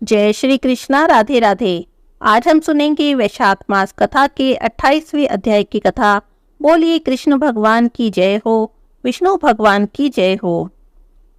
जय श्री कृष्णा। राधे राधे। आज हम सुनेंगे वैशाख मास कथा के 28वें अध्याय की कथा। बोलिए कृष्ण भगवान की जय हो, विष्णु भगवान की जय हो।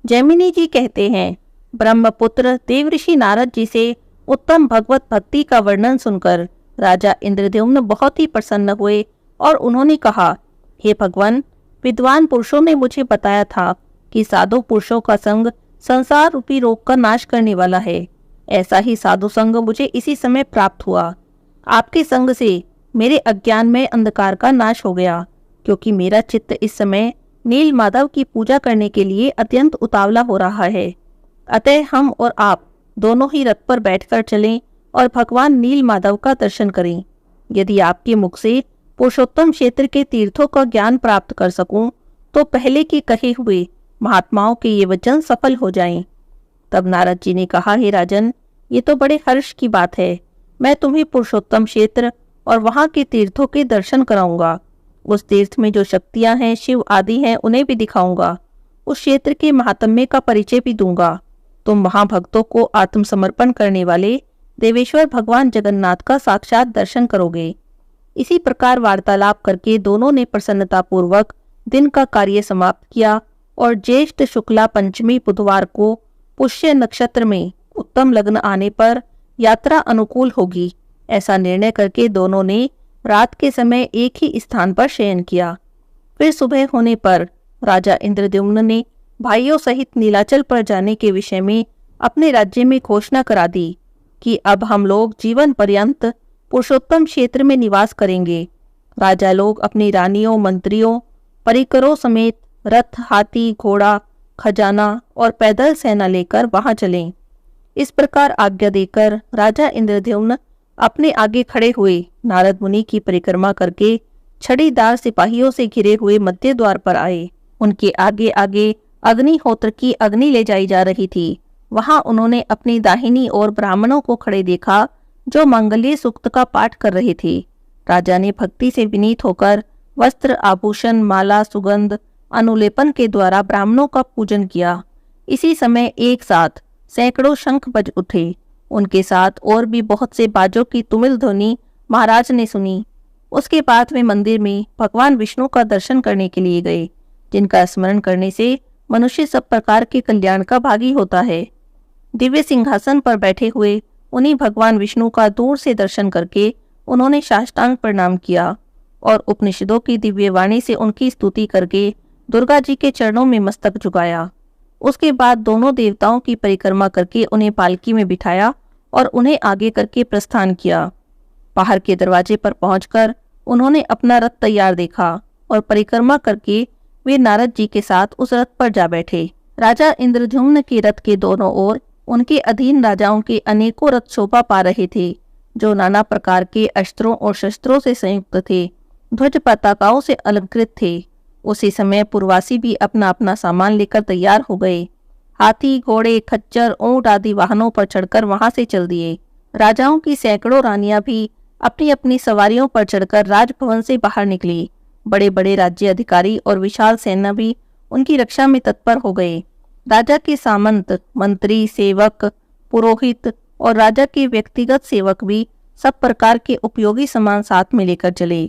जैमिनी जी कहते हैं, ब्रह्मपुत्र देवऋषि नारद जी से उत्तम भगवत भक्ति का वर्णन सुनकर राजा इंद्रद्युम्न बहुत ही प्रसन्न हुए और उन्होंने कहा, हे भगवान, विद्वान पुरुषों ने मुझे बताया था कि साधु पुरुषों का संग संसार रूपी रोग का नाश करने वाला है। ऐसा ही साधु संग मुझे इसी समय प्राप्त हुआ। आपके संग से मेरे अज्ञान में अंधकार का नाश हो गया, क्योंकि मेरा चित्त इस समय नील माधव की पूजा करने के लिए अत्यंत उतावला हो रहा है। अतः हम और आप दोनों ही रथ पर बैठकर चलें और भगवान नील माधव का दर्शन करें। यदि आपके मुख से पुरुषोत्तम क्षेत्र के तीर्थों का ज्ञान प्राप्त कर सकूं, तो पहले के कहे हुए महात्माओं के ये वचन सफल हो जाएं। तब नारद जी ने कहा, हे राजन, ये तो बड़े हर्ष की बात है। मैं तुम्हें पुरुषोत्तम क्षेत्र और वहां के तीर्थों के दर्शन कराऊंगा। उस तीर्थ में जो शक्तियां हैं, शिव आदि हैं, उन्हें भी दिखाऊंगा। उस क्षेत्र के महात्म्य का परिचय भी दूंगा। तुम महाभक्तों को आत्मसमर्पण करने वाले देवेश्वर भगवान जगन्नाथ का साक्षात दर्शन करोगे। इसी प्रकार वार्तालाप करके दोनों ने प्रसन्नतापूर्वक दिन का कार्य समाप्त किया और ज्येष्ठ शुक्ला पंचमी बुधवार को पुष्य नक्षत्र में उत्तम लग्न आने पर यात्रा अनुकूल होगी, ऐसा निर्णय करके दोनों ने रात के समय एक ही स्थान पर शयन किया। फिर सुबह होने पर राजा इंद्रद्युम्न ने भाइयों सहित नीलाचल पर जाने के विषय में अपने राज्य में घोषणा करा दी कि अब हम लोग जीवन पर्यंत पुरुषोत्तम क्षेत्र में निवास करेंगे। राजा लोग अपनी रानियों, मंत्रियों, परिकरों समेत रथ, हाथी, घोड़ा, खजाना और पैदल सेना लेकर वहां चलें। इस प्रकार आज्ञा देकर राजा इंद्रद्युम्न अपने आगे खड़े हुए नारद मुनि की परिक्रमा करके छड़ीदार सिपाहियों से घिरे हुए मध्य द्वार पर आए। उनके आगे आगे अग्निहोत्र की अग्नि ले जाई जा रही थी। वहां उन्होंने अपनी दाहिनी ओर ब्राह्मणों को खड़े देखा, जो मांगल्य सूक्त का पाठ कर रहे थे। राजा ने भक्ति से विनीत होकर वस्त्र, आभूषण, माला, सुगंध, अनुलेपन के द्वारा ब्राह्मणों का पूजन किया। इसी समय एक साथ सैकड़ों शंख बज उठे। उनके साथ और भी बहुत से बाजों की तुमिल ध्वनि महाराज ने सुनी। उसके बाद वे मंदिर में भगवान विष्णु का दर्शन करने के लिए गए, जिनका स्मरण करने से मनुष्य सब प्रकार के कल्याण का भागी होता है। दिव्य सिंहासन पर बैठे हुए उन्हीं भगवान विष्णु का दूर से दर्शन करके उन्होंने साष्टांग प्रणाम किया और उपनिषदों की दिव्य वाणी से उनकी स्तुति करके दुर्गा जी के चरणों में मस्तक झुकाया। उसके बाद दोनों देवताओं की परिक्रमा करके उन्हें पालकी में बिठाया और उन्हें आगे करके प्रस्थान किया। बाहर के दरवाजे पर पहुंचकर उन्होंने अपना रथ तैयार देखा और परिक्रमा करके वे नारद जी के साथ उस रथ पर जा बैठे। राजा इंद्रद्युम्न के रथ के दोनों ओर उनके अधीन राजाओं के अनेकों रथ शोभा पा रहे थे, जो नाना प्रकार के अस्त्रों और शस्त्रों से संयुक्त थे, ध्वज पताकाओं से अलंकृत थे। उसी समय पुरवासी भी अपना अपना सामान लेकर तैयार हो गए। हाथी, घोड़े, खच्चर, ऊंट आदि वाहनों पर चढ़कर वहां से चल दिए। राजाओं की सैकड़ों रानियां भी अपनी अपनी सवारियों पर चढ़कर राजभवन से बाहर निकली। बड़े बड़े राज्य अधिकारी और विशाल सेना भी उनकी रक्षा में तत्पर हो गए। राजा के सामंत, मंत्री, सेवक, पुरोहित और राजा के व्यक्तिगत सेवक भी सब प्रकार के उपयोगी सामान साथ में लेकर चले।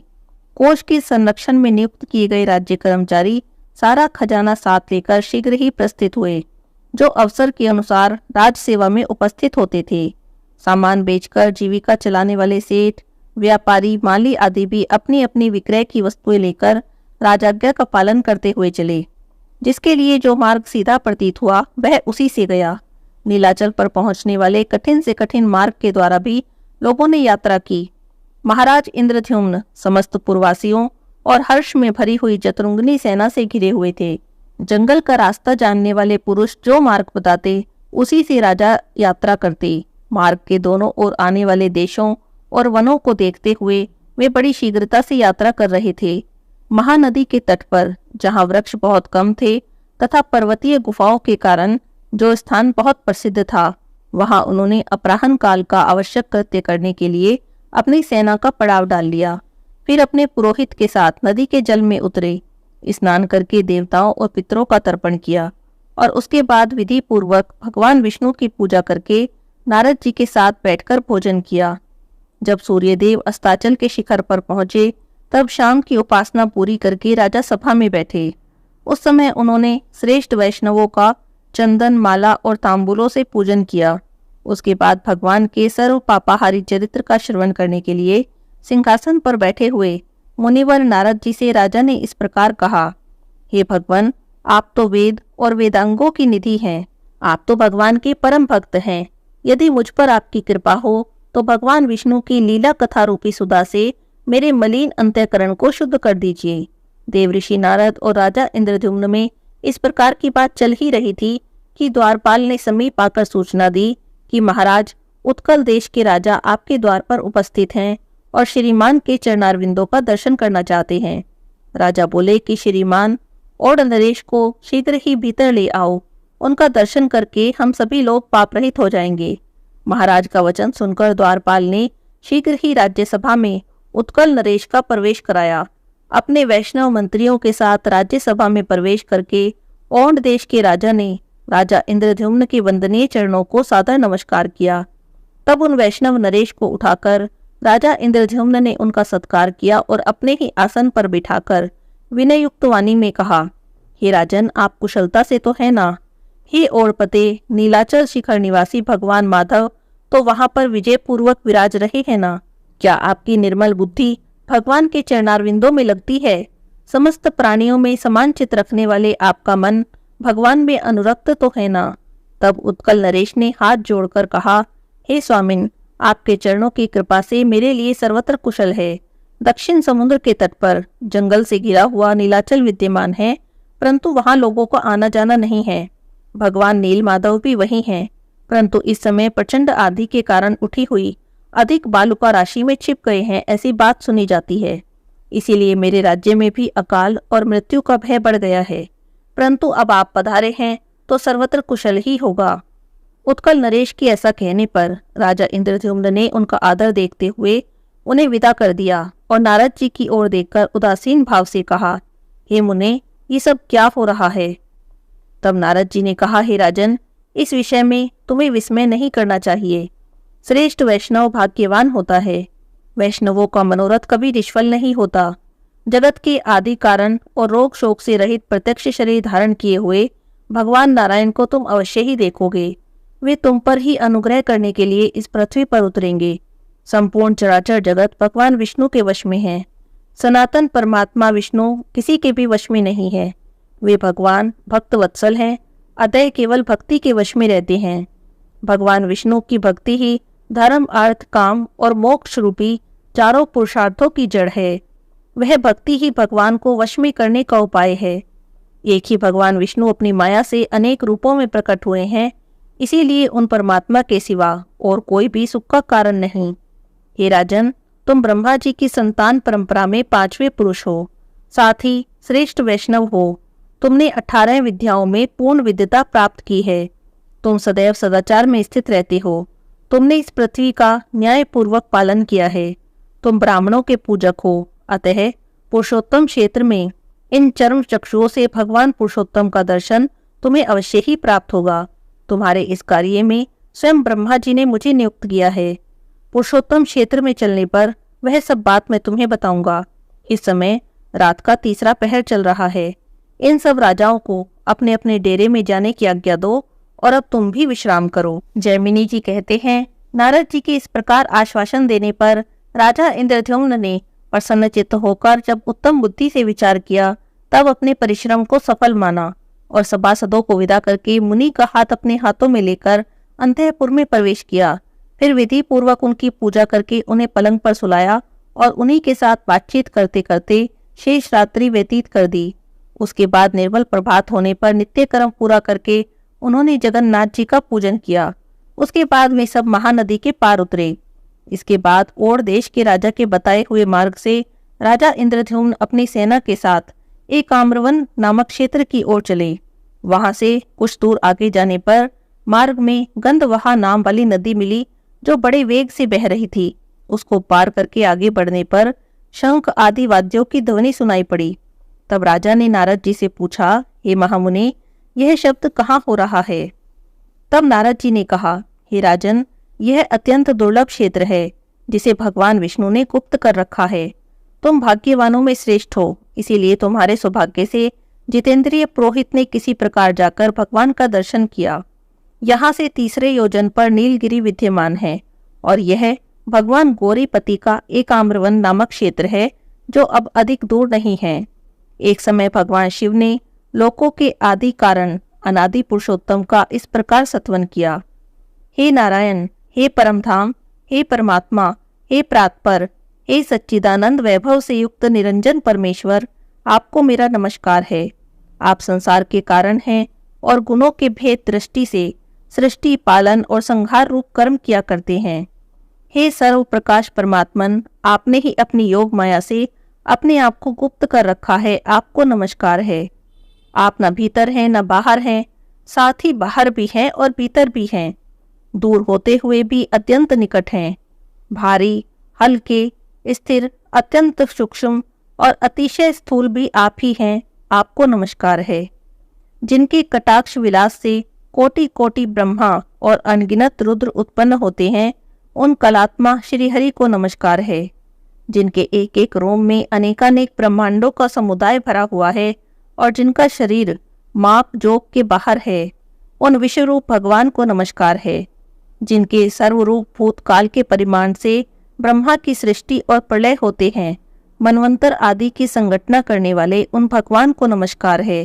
कोष के संरक्षण में नियुक्त किए गए राज्य कर्मचारी सारा खजाना साथ लेकर शीघ्र ही प्रस्थित हुए, जो अवसर के अनुसार राज सेवा में उपस्थित होते थे। सामान बेचकर जीविका चलाने वाले सेठ, व्यापारी, माली आदि भी अपनी अपनी विक्रय की वस्तुएं लेकर राजाज्ञा का पालन करते हुए चले। जिसके लिए जो मार्ग सीधा प्रतीत हुआ, वह उसी से गया। नीलाचल पर पहुंचने वाले कठिन से कठिन मार्ग के द्वारा भी लोगों ने यात्रा की। महाराज इंद्रद्युम्न समस्त पुरवासियों और हर्ष में भरी हुई जतुंगनी सेना से घिरे हुए थे। जंगल का रास्ता जानने वाले पुरुष जो मार्ग बताते, उसी से राजा यात्रा करते। मार्ग के दोनों ओर आने वाले देशों और वनों को देखते हुए वे बड़ी शीघ्रता से यात्रा कर रहे थे। महानदी के तट पर, जहां वृक्ष बहुत कम थे तथा पर्वतीय गुफाओं के कारण जो स्थान बहुत प्रसिद्ध था, वहां उन्होंने अपराह्न काल का आवश्यक कृत्य करने के लिए अपनी सेना का पड़ाव डाल लिया। फिर अपने पुरोहित के साथ नदी के जल में उतरे, स्नान करके देवताओं और पितरों का तर्पण किया और उसके बाद विधि पूर्वक भगवान विष्णु की पूजा करके नारद जी के साथ बैठकर भोजन किया। जब सूर्यदेव अस्ताचल के शिखर पर पहुंचे तब शाम की उपासना पूरी करके राजा सभा में बैठे। उस समय उन्होंने श्रेष्ठ वैष्णवों का चंदन, माला और तांबूलों से पूजन किया। उसके बाद भगवान के सर्व पापाहारी चरित्र का श्रवण करने के लिए सिंहासन पर बैठे हुए मुनिवर नारद जी से राजा ने इस प्रकार कहा, हे भगवान, आप तो वेद और वेदांगों की निधि हैं। आप तो भगवान के परम भक्त हैं। यदि मुझ पर आपकी कृपा हो तो भगवान विष्णु की लीला कथा रूपी सुधा से मेरे मलिन अंतःकरण को शुद्ध कर दीजिए। देवऋषि नारद और राजा इंद्रद्युम्न में इस प्रकार की बात चल ही रही थी कि द्वारपाल ने समीप आकर सूचना दी कि महाराज, उत्कल देश के राजा आपके द्वार पर उपस्थित हैं और श्रीमान के चरणारविंदों का दर्शन करना चाहते हैं। राजा बोले कि श्रीमान और नरेश को शीघ्र ही भीतर ले आओ। उनका दर्शन करके हम सभी लोग पाप रहित हो जाएंगे। महाराज का वचन सुनकर द्वारपाल ने शीघ्र ही राज्यसभा में उत्कल नरेश का प्रवेश कराया। अपने वैष्णव मंत्रियों के साथ राज्यसभा में प्रवेश करके औंध देश के राजा ने राजा इंद्रद्युम्न के वंदनीय चरणों को सादर नमस्कार किया। तब उन वैष्णव नरेश को उठाकर राजा इंद्रद्युम्न ने उनका सत्कार किया और अपने ही आसन पर बिठाकर विनययुक्त वाणी में कहा, हे राजन, आप कुशलता से तो है ना? हे ओड़पते, नीलाचल शिखर निवासी भगवान माधव तो वहां पर विजय पूर्वक विराज रहे हैं ना? क्या आपकी निर्मल बुद्धि भगवान के चरणारविंदों में लगती है? समस्त प्राणियों में समान चित रखने वाले आपका मन भगवान में अनुरक्त तो है ना? तब उत्कल नरेश ने हाथ जोड़कर कहा, हे स्वामिन, आपके चरणों की कृपा से मेरे लिए सर्वत्र कुशल है। दक्षिण समुद्र के तट पर जंगल से घिरा हुआ नीलाचल विद्यमान है, परंतु वहां लोगों का आना जाना नहीं है। भगवान नील माधव भी वही हैं, परंतु इस समय प्रचंड आंधी के कारण उठी हुई अधिक बालुका राशि में छिप गए हैं, ऐसी बात सुनी जाती है। इसीलिए मेरे राज्य में भी अकाल और मृत्यु का भय बढ़ गया है। परंतु अब आप पधारे हैं तो सर्वत्र कुशल ही होगा। उत्कल नरेश के ऐसा कहने पर राजा इंद्रद्युम्न ने उनका आदर देखते हुए उन्हें विदा कर दिया और नारद जी की ओर देखकर उदासीन भाव से कहा, हे मुने, ये सब क्या हो रहा है? तब नारद जी ने कहा, हे राजन, इस विषय में तुम्हें विस्मय नहीं करना चाहिए। श्रेष्ठ वैष्णव भाग्यवान होता है। वैष्णवों का मनोरथ कभी निष्फल नहीं होता। जगत के आदि कारण और रोग शोक से रहित प्रत्यक्ष शरीर धारण किए हुए भगवान नारायण को तुम अवश्य ही देखोगे। वे तुम पर ही अनुग्रह करने के लिए इस पृथ्वी पर उतरेंगे। संपूर्ण चराचर जगत भगवान विष्णु के वश में है। सनातन परमात्मा विष्णु किसी के भी वश में नहीं है। वे भगवान भक्त वत्सल हैं, अतः केवल भक्ति के वश में रहते हैं। भगवान विष्णु की भक्ति ही धर्म, अर्थ, काम और मोक्ष रूपी चारों पुरुषार्थों की जड़ है। वह भक्ति ही भगवान को वश में करने का उपाय है। एक ही भगवान विष्णु अपनी माया से अनेक रूपों में प्रकट हुए हैं, इसीलिए उन परमात्मा के सिवा और कोई भी सुख का कारण नहीं। हे राजन, तुम ब्रह्मा जी की संतान परंपरा में 5वें पुरुष हो, साथ ही श्रेष्ठ वैष्णव हो। तुमने 18 विद्याओं में पूर्ण विद्यता प्राप्त की है। तुम सदैव सदाचार में स्थित रहते हो। तुमने इस पृथ्वी का न्यायपूर्वक पालन किया है। तुम ब्राह्मणों के पूजक हो, अतः पुरुषोत्तम क्षेत्र में इन चर्म चक्षुओं से भगवान पुरुषोत्तम का दर्शन तुम्हें अवश्य ही प्राप्त होगा। तुम्हारे इस कार्य में स्वयं ब्रह्मा जी ने मुझे नियुक्त किया है। पुरुषोत्तम क्षेत्र में चलने पर वह सब बात मैं तुम्हें बताऊंगा। इस समय रात का 3रा पहर चल रहा है। इन सब राजाओं को अपने अपने डेरे में जाने की आज्ञा दो और अब तुम भी विश्राम करो। जैमिनी जी कहते हैं, नारद जी के इस प्रकार आश्वासन देने पर राजा इंद्रद्युम्न ने प्रसन्नचित्त होकर जब उत्तम बुद्धि से विचार किया, तब अपने परिश्रम को सफल माना और सभासदों को विदा करके मुनि का हाथ अपने हाथों में लेकर अंतःपुर में प्रवेश किया। फिर विधि पूर्वक उनकी पूजा करके उन्हें पलंग पर सुलाया और उन्हीं के साथ बातचीत करते करते शेष रात्रि व्यतीत कर दी। उसके बाद निर्मल प्रभात होने पर नित्य कर्म पूरा करके उन्होंने जगन्नाथ जी का पूजन किया। उसके बाद वे सब महानदी के पार उतरे। इसके बाद और देश के राजा के बताए हुए मार्ग से राजा इंद्रद्युम्न अपनी सेना के साथ एक आम्रवन नामक क्षेत्र की ओर चले। वहां से कुछ दूर आगे जाने पर मार्ग में गंधवहा नाम वाली नदी मिली, जो बड़े वेग से बह रही थी। उसको पार करके आगे बढ़ने पर शंख आदि वाद्यों की ध्वनि सुनाई पड़ी। तब राजा ने नारद जी से पूछा, हे महामुनि, यह शब्द कहाँ हो रहा है? तब नारद जी ने कहा, हे राजन, यह अत्यंत दुर्लभ क्षेत्र है जिसे भगवान विष्णु ने गुप्त कर रखा है। तुम भाग्यवानों में श्रेष्ठ हो, इसीलिए तुम्हारे सौभाग्य से जितेंद्रिय पुरोहित ने किसी प्रकार जाकर भगवान का दर्शन किया। यहाँ से तीसरे योजन पर नीलगिरी विद्यमान है और यह भगवान गौरीपति का एकाम्रवन नामक क्षेत्र है जो अब अधिक दूर नहीं है। एक समय भगवान शिव ने लोकों के आदि कारण अनादि पुरुषोत्तम का इस प्रकार सत्वन किया। हे नारायण, हे परमधाम, हे परमात्मा, हे प्रातपर, हे सच्चिदानंद वैभव से युक्त निरंजन परमेश्वर, आपको मेरा नमस्कार है। आप संसार के कारण हैं और गुणों के भेद दृष्टि से सृष्टि, पालन और संहार रूप कर्म किया करते हैं। हे सर्व प्रकाश परमात्मन, आपने ही अपनी योग माया से अपने आप को गुप्त कर रखा है, आपको नमस्कार है। आप न भीतर हैं न बाहर हैं, साथ ही बाहर भी हैं और भीतर भी हैं, दूर होते हुए भी अत्यंत निकट हैं। भारी, हल्के, स्थिर, अत्यंत सूक्ष्म और अतिशय स्थूल भी आप ही हैं, आपको नमस्कार है। जिनके कटाक्ष विलास से कोटि कोटि ब्रह्मा और अनगिनत रुद्र उत्पन्न होते हैं, उन कलात्मा श्री हरि को नमस्कार है। जिनके एक एक रोम में अनेकानेक ब्रह्मांडों का समुदाय भरा हुआ है और जिनका शरीर माप जोक के बाहर है, उन विश्वरूप भगवान को नमस्कार है। जिनके सर्वरूप भूतकाल के परिमाण से ब्रह्मा की सृष्टि और प्रलय होते हैं, मनवंतर आदि की संगठना करने वाले उन भगवान को नमस्कार है।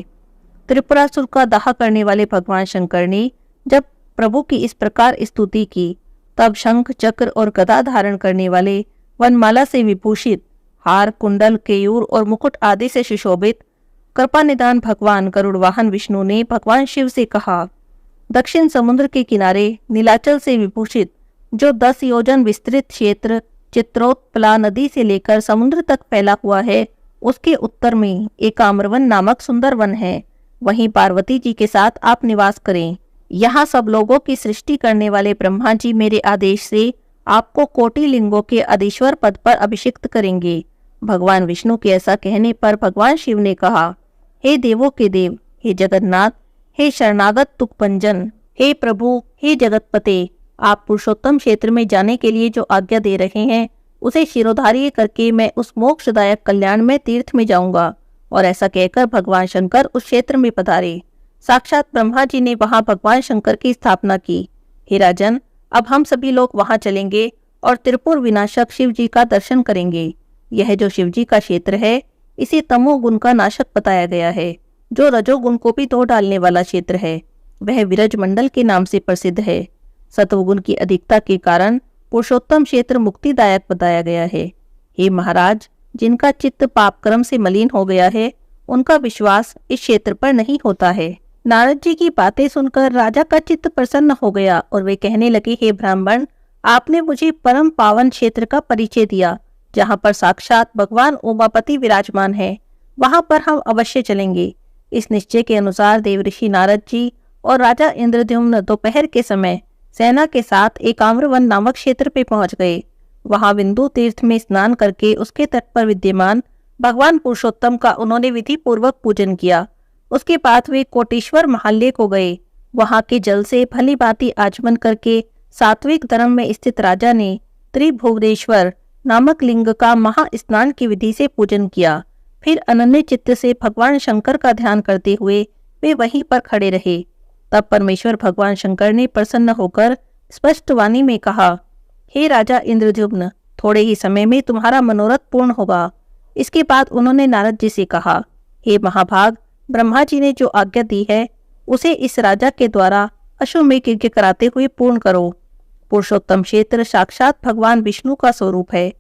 त्रिपुरासुर का दाह करने वाले भगवान शंकर ने जब प्रभु की इस प्रकार स्तुति की, तब शंख, चक्र और गदा धारण करने वाले वनमाला से विभूषित, हार, कुंडल, केयूर और मुकुट आदि से सुशोभित कृपा निदान भगवान गरुड़ वाहन विष्णु ने भगवान शिव से कहा, दक्षिण समुद्र के किनारे नीलाचल से विभूषित जो 10 योजन विस्तृत क्षेत्र चित्रोत्पला नदी से लेकर समुद्र तक फैला हुआ है, उसके उत्तर में एकाम्रवन नामक सुंदर वन है। वहीं पार्वती जी के साथ आप निवास करें। यहाँ सब लोगों की सृष्टि करने वाले ब्रह्मा जी मेरे आदेश से आपको कोटि लिंगों के अधीश्वर पद पर अभिषिक्त करेंगे। भगवान विष्णु के ऐसा कहने पर भगवान शिव ने कहा, हे देवों के देव, हे जगन्नाथ, हे शरणागत तुकपंजन, हे प्रभु, हे जगतपते, आप पुरुषोत्तम क्षेत्र में जाने के लिए जो आज्ञा दे रहे हैं, उसे शिरोधार्य करके मैं उस मोक्षदायक कल्याण में तीर्थ में जाऊंगा। और ऐसा कहकर भगवान शंकर उस क्षेत्र में पधारे। साक्षात ब्रह्मा जी ने वहां भगवान शंकर की स्थापना की। हे राजन, अब हम सभी लोग वहां चलेंगे और त्रिपुर विनाशक शिव जी का दर्शन करेंगे। यह जो शिव जी का क्षेत्र है, इसे तमोगुण का नाशक बताया गया है, जो रजोगुण को भी धो डालने वाला क्षेत्र है। वह विरज मंडल के नाम से प्रसिद्ध है। सत्वगुण की अधिकता के कारण पुरुषोत्तम क्षेत्र मुक्तिदायक बताया गया है। हे महाराज, जिनका चित्त पाप कर्म से मलिन हो गया है, उनका विश्वास इस क्षेत्र पर नहीं होता है। नारद जी की बातें सुनकर राजा का चित्त प्रसन्न हो गया और वे कहने लगे, हे ब्राह्मण, आपने मुझे परम पावन क्षेत्र का परिचय दिया, जहाँ पर साक्षात भगवान उमापति विराजमान है। वहां पर हम अवश्य चलेंगे। इस निश्चय के अनुसार देवऋषि नारद जी और राजा इंद्रद्युम्न दोपहर के समय सेना के साथ एकाम्रवन नामक क्षेत्र पे पहुंच गए। वहां बिंदु तीर्थ में स्नान करके उसके तट पर विद्यमान भगवान पुरुषोत्तम का उन्होंने विधि पूर्वक पूजन किया। उसके बाद वे कोटेश्वर महाल्य को गए। वहां के जल से भली भांति आचमन करके सात्विक धर्म में स्थित राजा ने त्रिभुवनेश्वर नामक लिंग का महास्नान की विधि से पूजन किया। फिर अनन्य चित्त से भगवान शंकर का ध्यान करते हुए वे वहीं पर खड़े रहे। तब परमेश्वर भगवान शंकर ने प्रसन्न होकर स्पष्ट वाणी में कहा, हे राजा इंद्रद्युम्न, थोड़े ही समय में तुम्हारा मनोरथ पूर्ण होगा। इसके बाद उन्होंने नारद जी से कहा, हे महाभाग, ब्रह्मा जी ने जो आज्ञा दी है उसे इस राजा के द्वारा अश्वमेध यज्ञ कराते हुए पूर्ण करो। पुरुषोत्तम क्षेत्र साक्षात भगवान विष्णु का स्वरूप है।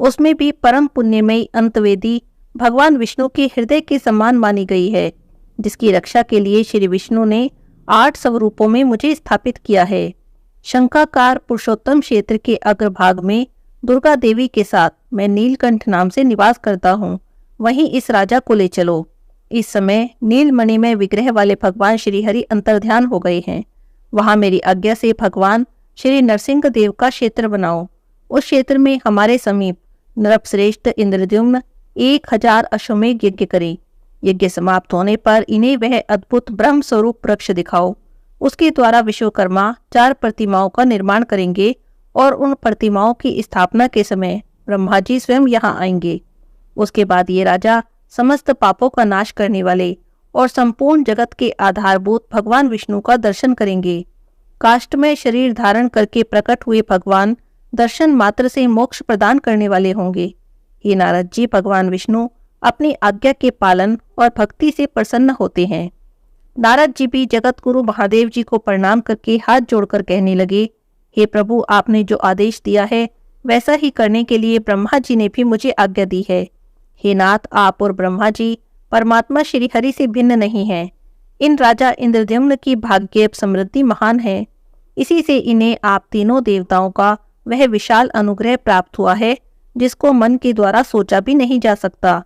उसमें भी परम पुण्यमयी अंतवेदी भगवान विष्णु के हृदय के समान मानी गई है, जिसकी रक्षा के लिए श्री विष्णु ने 8 स्वरूपों में मुझे स्थापित किया है। शंखाकार पुरुषोत्तम क्षेत्र के अग्रभाग में दुर्गा देवी के साथ मैं नीलकंठ नाम से निवास करता हूँ। वहीं इस राजा को ले चलो। इस समय नीलमणि में विग्रह वाले भगवान श्री हरि अंतर्ध्यान हो गए हैं। वहां मेरी आज्ञा से भगवान श्री नरसिंह देव का क्षेत्र बनाओ। उस क्षेत्र में हमारे समीप नृपश्रेष्ठ इंद्रद्युम्न 1000 अश्वमेध यज्ञ करे। यज्ञ समाप्त होने पर इन्हें वह अद्भुत ब्रह्म स्वरूप वृक्ष दिखाओ। उसके द्वारा विश्वकर्मा 4 प्रतिमाओं का निर्माण करेंगे और उन प्रतिमाओं की स्थापना के समय ब्रह्मा जी स्वयं यहाँ आएंगे। उसके बाद ये राजा समस्त पापों का नाश करने वाले और संपूर्ण जगत के आधारभूत भगवान विष्णु का दर्शन करेंगे। काष्ठमय शरीर धारण करके प्रकट हुए भगवान दर्शन मात्र से मोक्ष प्रदान करने वाले होंगे। हे नारद जी, भगवान विष्णु अपनी आज्ञा के पालन और भक्ति से प्रसन्न होते हैं। नारद जी भी जगत गुरु महादेव जी को प्रणाम करके हाथ जोड़कर कहने लगे, हे प्रभु, आपने जो आदेश दिया है वैसा ही करने के लिए ब्रह्मा जी ने भी मुझे आज्ञा दी है। हे नाथ, आप और ब्रह्मा जी परमात्मा श्री हरि से भिन्न नहीं हैं। इन राजा इंद्रद्युम्न की भाग्य समृद्धि महान है, इसी से इन्हें आप तीनों देवताओं का वह विशाल अनुग्रह प्राप्त हुआ है जिसको मन के द्वारा सोचा भी नहीं जा सकता।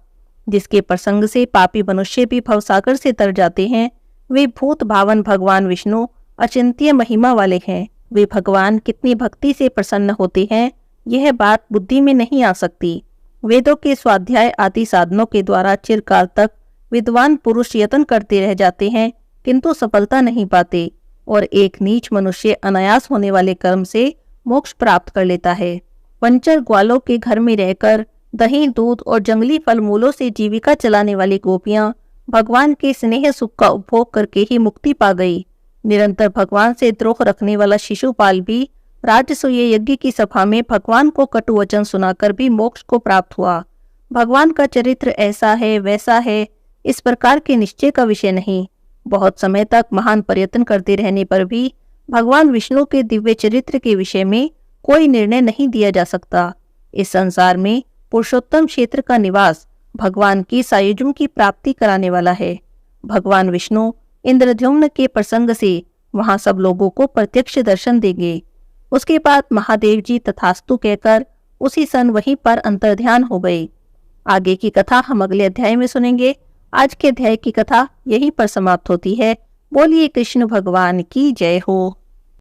जिसके प्रसंग से पापी मनुष्य भी भवसागर से तर जाते हैं, वे भूत भावन भगवान विष्णु अचिंत्य महिमा वाले हैं। वे भगवान कितनी भक्ति से प्रसन्न होते हैं, यह बात बुद्धि में नहीं आ सकती। वेदों के स्वाध्याय आदि साधनों के द्वारा चिरकाल तक विद्वान पुरुष यत्न करते रह जाते हैं, किंतु सफलता नहीं पाते, और एक नीच मनुष्य अनायास होने वाले कर्म से मोक्ष प्राप्त कर लेता है। पंचर ग्वालों के घर में रहकर दही, दूध और जंगली फल मूलों से जीविका चलाने वाली गोपियां भगवान के स्नेह सुख का उपभोग करके ही मुक्ति पा गई। निरंतर भगवान से द्रोह रखने वाला शिशुपाल भी राजसूय यज्ञ की सभा में भगवान को कटु वचन सुनाकर भी मोक्ष को प्राप्त हुआ। भगवान का चरित्र ऐसा है वैसा है, इस प्रकार के निश्चय का विषय नहीं। बहुत समय तक महान प्रयत्न करते रहने पर भी भगवान विष्णु के दिव्य चरित्र के विषय में कोई निर्णय नहीं दिया जा सकता। इस संसार में पुरुषोत्तम क्षेत्र का निवास भगवान की सायुज्य की प्राप्ति कराने वाला है। भगवान विष्णु इंद्रद्युम्न के प्रसंग से वहां सब लोगों को प्रत्यक्ष दर्शन देंगे। उसके बाद महादेव जी तथास्तु कहकर उसी सन वहीं पर अंतर्ध्यान हो गए। आगे की कथा हम अगले अध्याय में सुनेंगे। आज के अध्याय की कथा यहीं पर समाप्त होती है। बोलिए कृष्ण भगवान की जय हो।